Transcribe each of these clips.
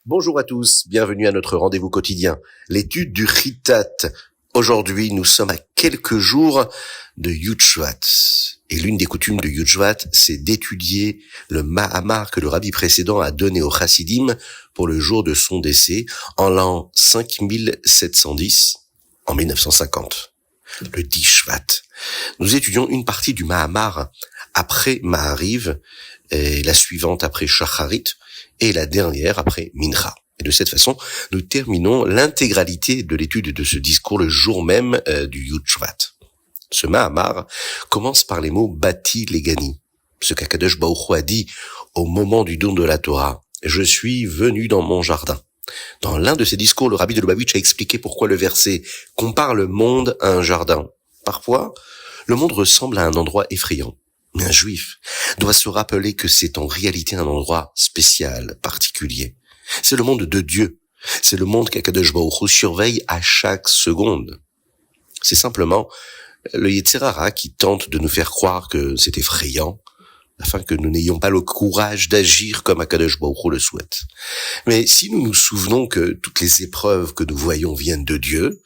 Bonjour à tous, bienvenue à notre rendez-vous quotidien, l'étude du Chitat. Aujourd'hui, nous sommes à quelques jours de Yud Shvat. Et l'une des coutumes de Yud Shvat, c'est d'étudier le Mahamar que le rabbi précédent a donné au Chassidim pour le jour de son décès en l'an 5710, en 1950. Le 10 Shvat. Nous étudions une partie du Mahamar après Mahariv, et la suivante après Shacharit, et la dernière après Mincha. Et de cette façon, nous terminons l'intégralité de l'étude de ce discours le jour même du Yud Shvat. Ce Mahamar commence par les mots Bati Legani, ce qu'Akadosh Baruch Hu a dit au moment du don de la Torah. Je suis venu dans mon jardin. Dans l'un de ses discours, le rabbi de Lubavitch a expliqué pourquoi le verset compare le monde à un jardin. Parfois, le monde ressemble à un endroit effrayant. Mais un juif doit se rappeler que c'est en réalité un endroit spécial, particulier. C'est le monde de Dieu. C'est le monde qu'Akadosh Baruch Hu surveille à chaque seconde. C'est simplement le Yetzer Hara qui tente de nous faire croire que c'est effrayant, afin que nous n'ayons pas le courage d'agir comme Akadosh Baruch Hu le souhaite. Mais si nous nous souvenons que toutes les épreuves que nous voyons viennent de Dieu,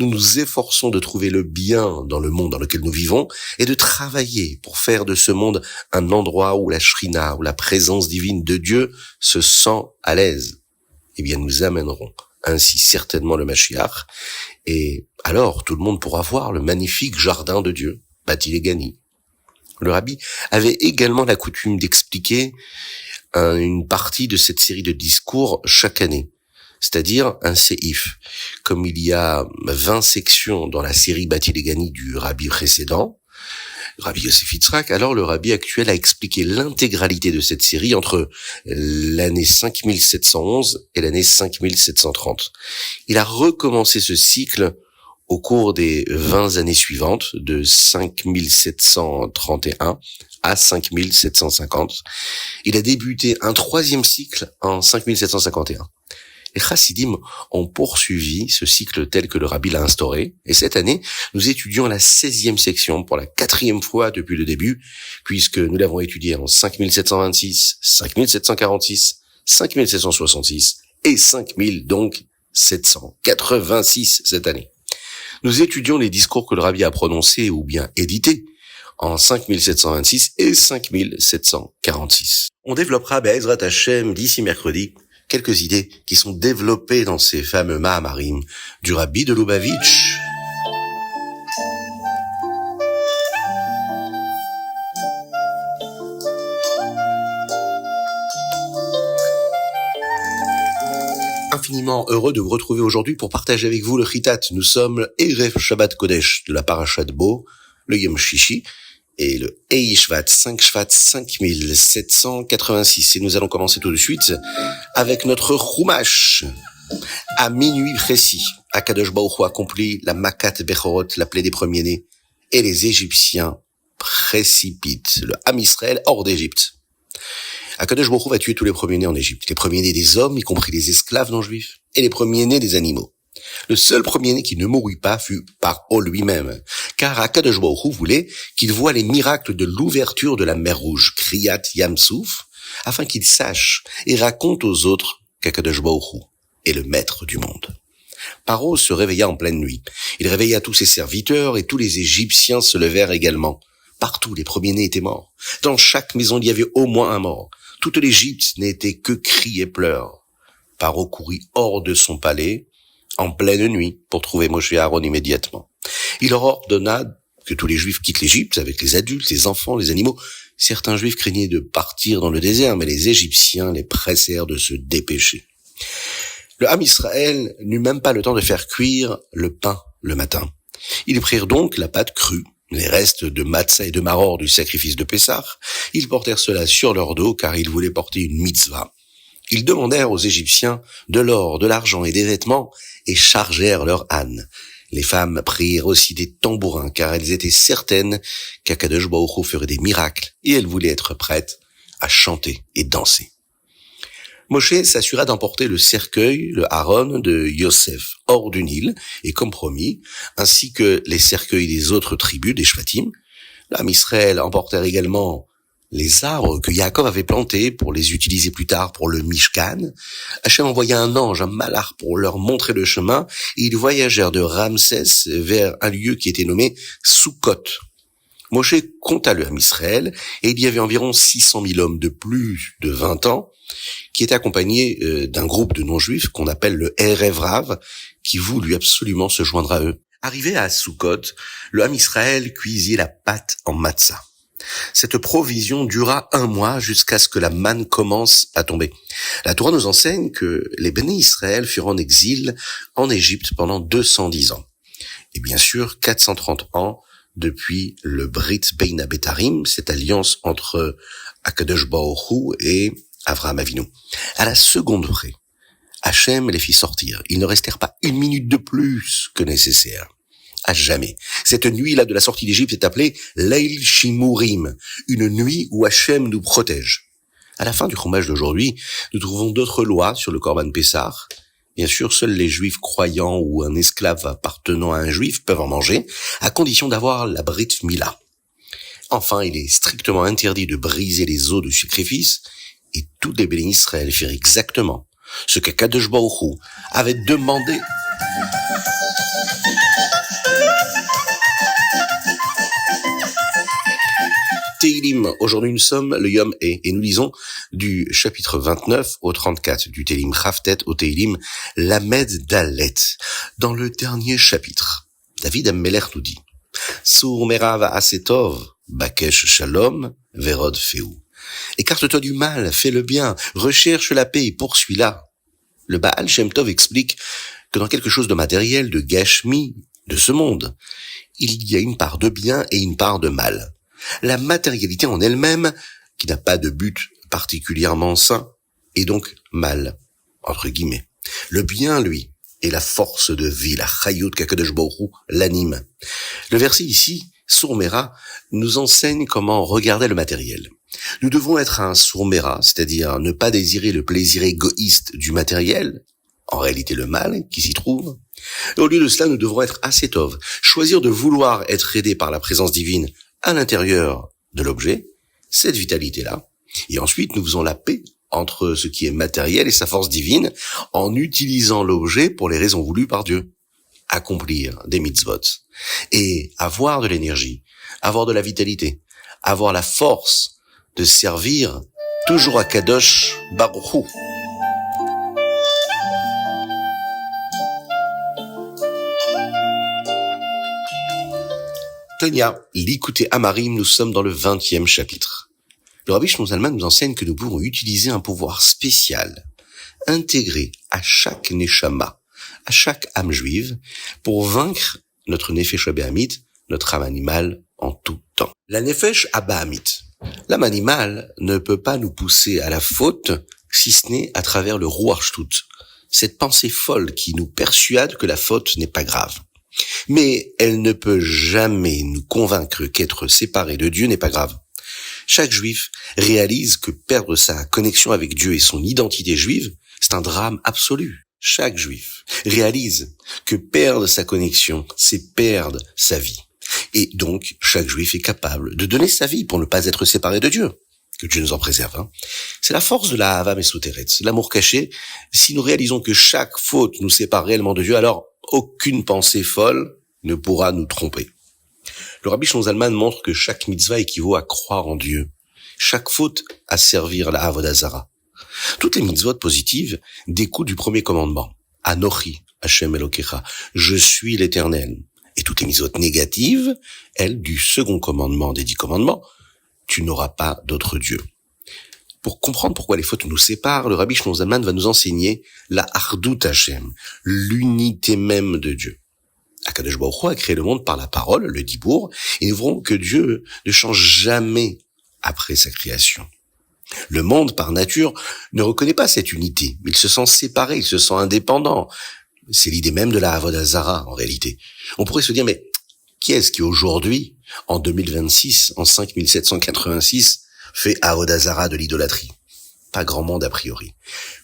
nous nous efforçons de trouver le bien dans le monde dans lequel nous vivons et de travailler pour faire de ce monde un endroit où la Shrina, où la présence divine de Dieu se sent à l'aise. Eh bien, nous amènerons ainsi certainement le Mashiach, et alors tout le monde pourra voir le magnifique jardin de Dieu, Bati Legani. Le rabbi avait également la coutume d'expliquer une partie de cette série de discours chaque année, c'est-à-dire un séif. Comme il y a 20 sections dans la série Bati Legani du rabbi précédent, Rabbi Yosef Yitzhak, alors le rabbi actuel a expliqué l'intégralité de cette série entre l'année 5711 et l'année 5730. Il a recommencé ce cycle au cours des 20 années suivantes, de 5731 à 5750. Il a débuté un troisième cycle en 5751. Les Chassidim ont poursuivi ce cycle tel que le rabbi l'a instauré, et cette année, nous étudions la 16e section pour la 4e fois depuis le début, puisque nous l'avons étudiée en 5726, 5746, 5766 et 5786 cette année. Nous étudions les discours que le rabbi a prononcés ou bien édités en 5726 et 5746. On développera, Be'ezrat Hashem, d'ici mercredi, quelques idées qui sont développées dans ces fameux Mahamarim du rabbi de Lubavitch. Infiniment heureux de vous retrouver aujourd'hui pour partager avec vous le Chitat. Nous sommes Erev Shabbat Kodesh de la Parashat Bo, le Yom Shishi, et le Ei Shvat, 5 Shvat 5786. Et nous allons commencer tout de suite avec notre Chumash. À minuit précis, Akadosh Baruch Hu accomplit la Makat Bechorot, la plaie des premiers-nés, et les Égyptiens précipitent le Ham Israël hors d'Égypte. Akadosh Baruch Hu va tuer tous les premiers-nés en Égypte, les premiers-nés des hommes, y compris les esclaves non juifs, et les premiers-nés des animaux. Le seul premier-né qui ne mourut pas fut Paro lui-même, car Akadosh Baruch Hu voulait qu'il voie les miracles de l'ouverture de la mer Rouge, Kriyat Yam-Souf, afin qu'il sache et raconte aux autres qu'Akadosh Baruch Hu est le maître du monde. Paro se réveilla en pleine nuit. Il réveilla tous ses serviteurs et tous les Égyptiens se levèrent également. Partout, les premiers-nés étaient morts. Dans chaque maison, il y avait au moins un mort. Toute l'Égypte n'était que cris et pleurs. Paro courut hors de son palais en pleine nuit pour trouver Moshe et Aaron immédiatement. Il leur ordonna que tous les Juifs quittent l'Égypte avec les adultes, les enfants, les animaux. Certains Juifs craignaient de partir dans le désert, mais les Égyptiens les pressèrent de se dépêcher. Le Ham Israël n'eut même pas le temps de faire cuire le pain le matin. Ils prirent donc la pâte crue, les restes de matzah et de maror du sacrifice de Pessah. Ils portèrent cela sur leur dos car ils voulaient porter une mitzvah. Ils demandèrent aux Égyptiens de l'or, de l'argent et des vêtements et chargèrent leurs ânes. Les femmes prirent aussi des tambourins car elles étaient certaines qu'Akadosh Baruch Hu ferait des miracles et elles voulaient être prêtes à chanter et danser. Moshe s'assura d'emporter le cercueil, le Aaron de Yosef, hors du Nil, et comme promis, ainsi que les cercueils des autres tribus, des Shvatim. L'Am Israël emportèrent également les arbres que Yaakov avait plantés pour les utiliser plus tard pour le Mishkan, Hachem envoya un ange, un malach, pour leur montrer le chemin, et ils voyagèrent de Ramsès vers un lieu qui était nommé Sukkot. Moshe compta le Ham Israël, et il y avait environ 600 000 hommes de plus de 20 ans, qui étaient accompagnés d'un groupe de non-juifs qu'on appelle le Erev Rav, qui voulut absolument se joindre à eux. Arrivé à Sukkot, le Ham Israël cuisit la pâte en matzah. Cette provision dura 1 mois jusqu'à ce que la manne commence à tomber. La Torah nous enseigne que les Béné Israël furent en exil en Égypte pendant 210 ans. Et bien sûr, 430 ans depuis le Brit Bein HaBetarim, cette alliance entre Akadosh Baruch Hu et Avraham Avinu. À la seconde près, Hachem les fit sortir. Ils ne restèrent pas 1 minute de plus que nécessaire. À jamais. Cette nuit-là de la sortie d'Égypte est appelée Leil Shimurim, une nuit où Hachem nous protège. À la fin du chumash d'aujourd'hui, nous trouvons d'autres lois sur le Korban Pessah. Bien sûr, seuls les juifs croyants ou un esclave appartenant à un juif peuvent en manger, à condition d'avoir la Brit Mila. Enfin, il est strictement interdit de briser les os du sacrifice, et tous les bénis Israël firent exactement ce que Kadosh Baruch Hu avait demandé. Teilim, aujourd'hui nous sommes le Yom et nous lisons du chapitre 29 au 34 du Teilim Chavtet au Teilim Lamed Dalet. Dans le dernier chapitre, David Ammelech nous dit Sur merav asetov, bakesh shalom, verod feu. Écarte-toi du mal, fais le bien, recherche la paix et poursuis-la. Le Baal Shem Tov explique que dans quelque chose de matériel, de gashmi, de ce monde, il y a une part de bien et une part de mal. La matérialité en elle-même, qui n'a pas de but particulièrement sain, est donc mal, entre guillemets. Le bien, lui, est la force de vie, la chayut qu'Akadosh Baruch Hu l'anime. Le verset ici, Sourmera, nous enseigne comment regarder le matériel. Nous devons être un Sourmera, c'est-à-dire ne pas désirer le plaisir égoïste du matériel, en réalité le mal qui s'y trouve. Et au lieu de cela, nous devons être Asetov, choisir de vouloir être aidé par la présence divine à l'intérieur de l'objet, cette vitalité-là, et ensuite nous faisons la paix entre ce qui est matériel et sa force divine en utilisant l'objet pour les raisons voulues par Dieu. Accomplir des mitzvot et avoir de l'énergie, avoir de la vitalité, avoir la force de servir toujours à Kadosh Baruch Hu. Tonia, l'écouter Amarim, nous sommes dans le 20e chapitre. Le Rabbi Shlomo Zalman nous enseigne que nous pouvons utiliser un pouvoir spécial, intégré à chaque neshama, à chaque âme juive, pour vaincre notre nefesh abahamit, notre âme animale en tout temps. La nefesh abahamit, l'âme animale ne peut pas nous pousser à la faute, si ce n'est à travers le ruach shtut, cette pensée folle qui nous persuade que la faute n'est pas grave. Mais elle ne peut jamais nous convaincre qu'être séparé de Dieu n'est pas grave. Chaque juif réalise que perdre sa connexion avec Dieu et son identité juive, c'est un drame absolu. Chaque juif réalise que perdre sa connexion, c'est perdre sa vie. Et donc, chaque juif est capable de donner sa vie pour ne pas être séparé de Dieu. Que Dieu nous en préserve. C'est la force de la Ahava Mesuteret, l'amour caché. Si nous réalisons que chaque faute nous sépare réellement de Dieu, alors aucune pensée folle ne pourra nous tromper. Le Rabbi Shlomo Zalman montre que chaque mitzvah équivaut à croire en Dieu. Chaque faute à servir la Avodah Zara. Toutes les mitzvot positives découlent du premier commandement. Anochi, Hashem Elokecha, je suis l'Éternel. Et toutes les mitzvot négatives, elles, du second commandement des 10 commandements, tu n'auras pas d'autre Dieu. Pour comprendre pourquoi les fautes nous séparent, le Rabbi Shlomo Zalman va nous enseigner la Ardut Hashem, l'unité même de Dieu. Akadosh Baruch Hu a créé le monde par la parole, le dibour, et nous verrons que Dieu ne change jamais après sa création. Le monde, par nature, ne reconnaît pas cette unité. Il se sent séparé, il se sent indépendant. C'est l'idée même de la Avodah Zara, en réalité. On pourrait se dire, mais qui est-ce qui aujourd'hui, en 2026, en 5786, fait Avodah Zara de l'idolâtrie? Pas grand monde a priori.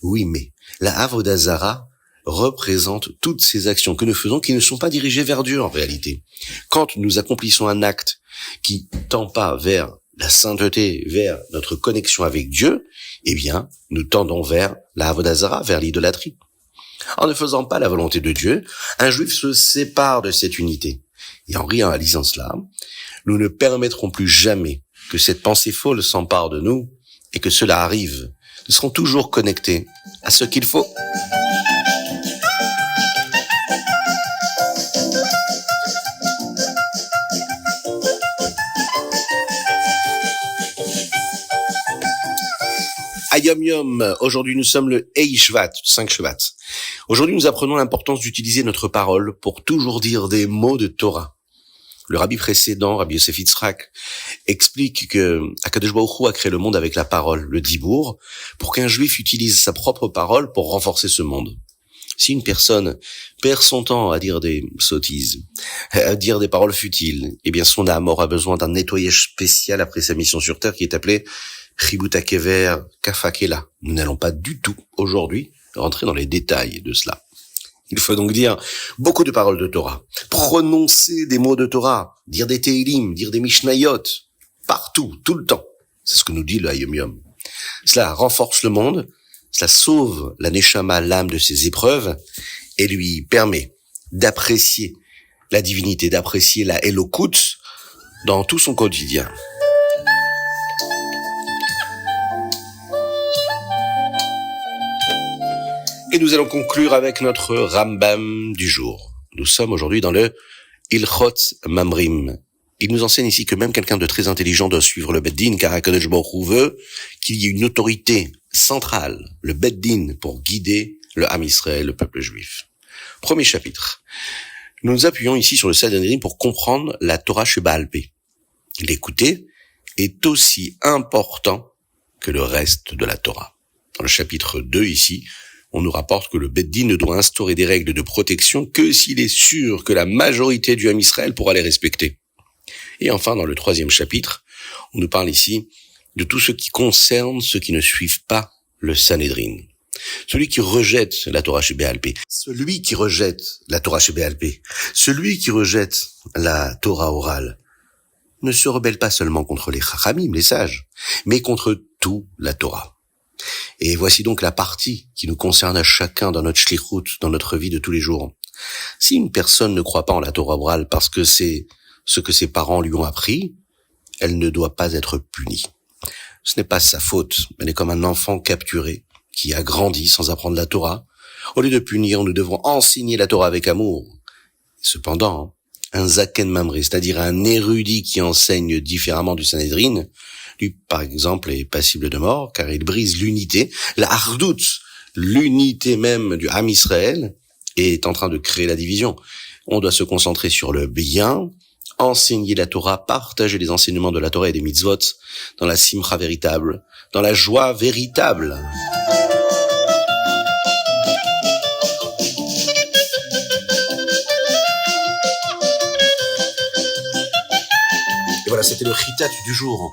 Oui, mais la Avodah Zara représente toutes ces actions que nous faisons qui ne sont pas dirigées vers Dieu en réalité. Quand nous accomplissons un acte qui tend pas vers la sainteté, vers notre connexion avec Dieu, eh bien, nous tendons vers la Avodah Zara, vers l'idolâtrie. En ne faisant pas la volonté de Dieu, un juif se sépare de cette unité. Et en réalisant cela, nous ne permettrons plus jamais que cette pensée folle s'empare de nous et que cela arrive. Nous serons toujours connectés à ce qu'il faut. Ayom Yom, aujourd'hui nous sommes le Hei Shvat, 5 Shvat. Aujourd'hui nous apprenons l'importance d'utiliser notre parole pour toujours dire des mots de Torah. Le rabbi précédent, Rabbi Yosef Yitzhak, explique que Akadosh Baruch Hu a créé le monde avec la parole, le dibour, pour qu'un juif utilise sa propre parole pour renforcer ce monde. Si une personne perd son temps à dire des sottises, à dire des paroles futiles, eh bien son âme aura besoin d'un nettoyage spécial après sa mission sur terre qui est appelée Chibut HaKever Kafakela. Nous n'allons pas du tout aujourd'hui rentrer dans les détails de cela. Il faut donc dire beaucoup de paroles de Torah, prononcer des mots de Torah, dire des Tehillim, dire des Mishnayot, partout, tout le temps. C'est ce que nous dit le Hayom Yom. Cela renforce le monde, cela sauve la Neshama, l'âme de ses épreuves, et lui permet d'apprécier la divinité, d'apprécier la Elokut dans tout son quotidien. Et nous allons conclure avec notre Rambam du jour. Nous sommes aujourd'hui dans le Ilchot Mamrim. Il nous enseigne ici que même quelqu'un de très intelligent doit suivre le Beit Din, car Akadosh Baruch Hu veut qu'il y ait une autorité centrale, le Beit Din, pour guider le Ham Israël, le peuple juif. Premier chapitre. Nous nous appuyons ici sur le Sanhedrin pour comprendre la Torah chez Baal Pé. L'écouter est aussi important que le reste de la Torah. Dans le chapitre 2 ici, on nous rapporte que le Beit Din ne doit instaurer des règles de protection que s'il est sûr que la majorité du Ham Israël pourra les respecter. Et enfin, dans le 3e chapitre, on nous parle ici de tout ce qui concerne ceux qui ne suivent pas le Sanhedrin. Celui qui rejette la Torah chez Baal Pé, celui qui rejette la Torah chez Baal Pé, celui qui rejette la Torah orale, ne se rebelle pas seulement contre les Chachamim, les sages, mais contre tout la Torah. Et voici donc la partie qui nous concerne à chacun dans notre shlichut, dans notre vie de tous les jours. Si une personne ne croit pas en la Torah orale parce que c'est ce que ses parents lui ont appris, elle ne doit pas être punie. Ce n'est pas sa faute, elle est comme un enfant capturé qui a grandi sans apprendre la Torah. Au lieu de punir, nous devons enseigner la Torah avec amour. Cependant, un Zaken Mamré, c'est-à-dire un érudit qui enseigne différemment du Sanhedrin, lui, par exemple, est passible de mort, car il brise l'unité, la Hardout, l'unité même du Ham Israël, est en train de créer la division. On doit se concentrer sur le bien, enseigner la Torah, partager les enseignements de la Torah et des mitzvot dans la simcha véritable, dans la joie véritable. Et voilà, c'était le chitat du jour.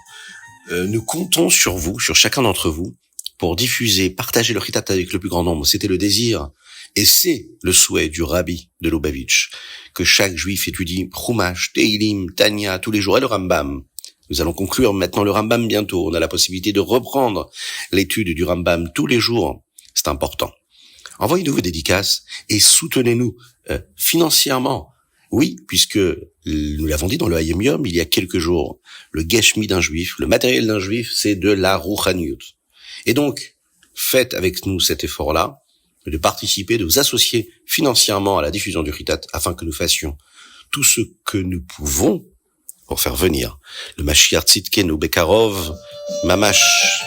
Nous comptons sur vous, sur chacun d'entre vous, pour diffuser, partager le chitat avec le plus grand nombre. C'était le désir, et c'est le souhait du rabbi de Lubavitch, que chaque juif étudie Chumash, Tehillim, Tanya, tous les jours, et le Rambam. Nous allons conclure maintenant le Rambam bientôt. On a la possibilité de reprendre l'étude du Rambam tous les jours. C'est important. Envoyez-nous vos dédicaces et soutenez-nous financièrement. Oui, puisque nous l'avons dit dans le Hayom Yom il y a quelques jours, le geshmi d'un juif, le matériel d'un juif, c'est de la rouchaniyut. Et donc, faites avec nous cet effort-là, de participer, de vous associer financièrement à la diffusion du Chitat, afin que nous fassions tout ce que nous pouvons pour faire venir le Mashiach Tzidkenu Bekarov Mamash.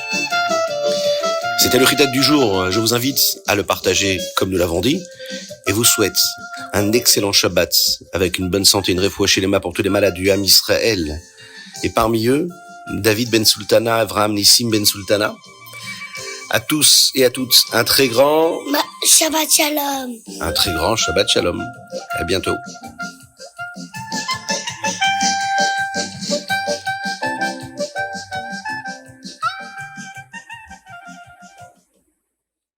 C'était le Chitat du jour. Je vous invite à le partager comme nous l'avons dit et vous souhaite un excellent Shabbat avec une bonne santé, une refoua shelema pour tous les malades du Ham Israël. Et parmi eux, David Ben Sultana, Avraham Nissim Ben Sultana. À tous et à toutes, un très grand Shabbat Shalom. Un très grand Shabbat Shalom. À bientôt.